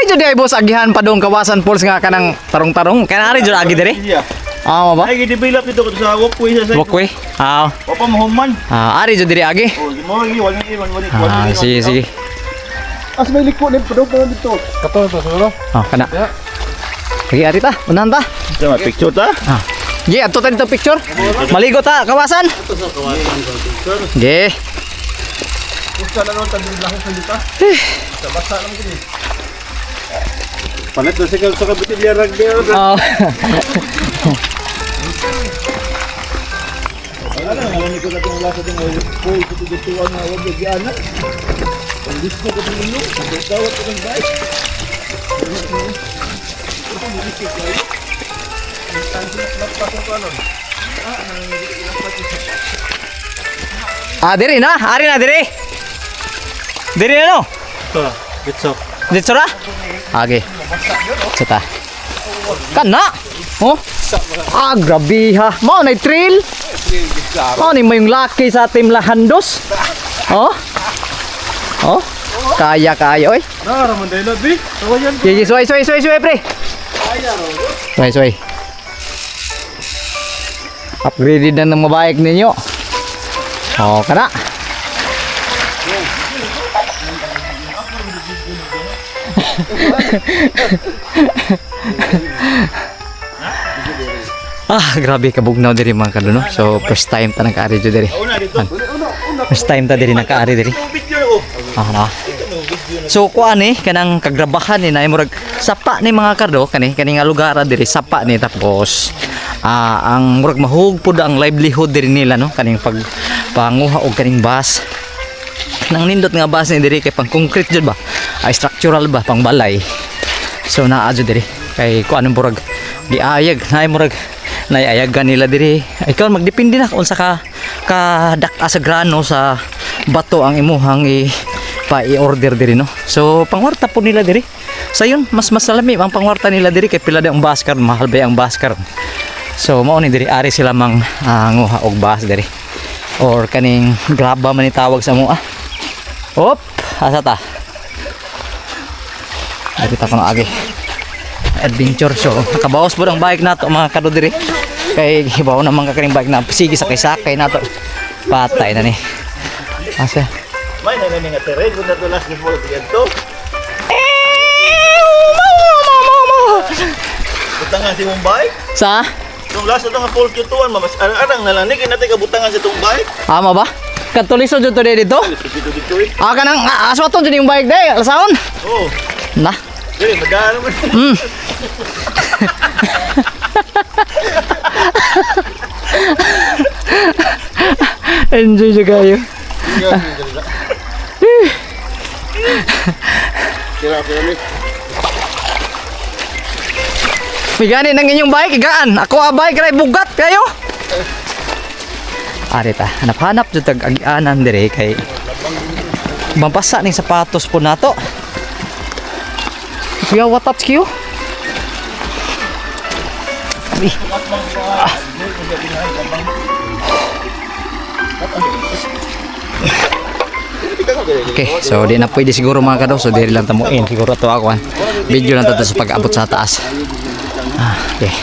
Ari jud ay boss agihan pa dong Kawasan Falls nga kanang tarong-tarong. Kana ari jud agi dire. Ah, mo ba? Ay gi-develop dito sa walkway sa side. Walkway. Ah. Opa mahuman. Ari jud dire agi. Oh, mo gi wala ni. Sige sige. As may liko ni padong dito. Kato to solo. Kana. Sige ari ta, unahan ta. Sama picture ta. Gi adto ta dito picture. Maligo ta Kawasan. Ito sa Kawasan picture. Gi. Gusto na ron tandil lang sa dito. Sa basa lang gini. Palit na sa kabitin niya rugby. Oh. Ano ni ko na tong lasa tong pool dito ang wag gyana. Ang gusto ko din niyo, dawat ko ng bike. Diri na, ari na diri. Diri na no. Bitso. Dito ra? Agi. Sita. Kana. Oh. Grabe ha. Mao na trail. Mao ni may lucky sa team Lahandos. Oh. Oh. Kaya oy. Na raman dai labi. Tawayan Sige, suway pre. Suway. Upgraded na ng mga bike ninyo. Oh, kana. Grabe kabugnaw diri mga kaduno. So first time ta naka-ari diri. First time ta diri naka-ari diri. Na. So kuan ni kanang kagrabahan ni na murag sapa ni mga kardo kani nga lugar diri sapa ni tapos ang murag mahugpod ang livelihood diri nila no kaning panguha og kaning bus. Nang nindot nga bus ni diri kay pang concrete jud ba? Structural ba pang balay. So naa jud diri kay kuan murag giayag na murag naiayagan nila diri. Ikaw magdepende na kung sa ka dak sa grano sa bato ang imuhang i-order diri no. So pangwarta po nila diri. So yun mas salami ang pangwarta nila diri kay pila ang bus card mahal ba ang bus card. So mao ni diri ari sila mang nguha og bus diri. Or kaning graba man itawag sa mo Hop, asa ta? Dito ta pang agi. Adventure so nakabawas po ang bike nato mga kado diri. Kay hibaw naman ka kaning bike na sige sakay nato. Patay na ni. Asa? May na nga terrain kung nato last ni Paul dito. Butangan si Mumbai? Sa? Yung last ito nga Paul Q2 mamas arang nalanig natin kabutangan sa Mumbai. Ama ba? Katuliso jud to dito? Kanang aswaton jud yung bike day, alasaon? Oo. Na. Dili magano man. Enjoy siya kayo. May gani ng inyong bike, igaan. Ako bike ray bugat kayo. Arita, hanap-hanap jud tag agianan dire kay mampasa ning sapatos po nato. Kuya, what up you? Okay, so di na pwede siguro mga kadaw. So diri lang tamuin siguro to ako. Video lang to sa pag-abot sa taas. Okay.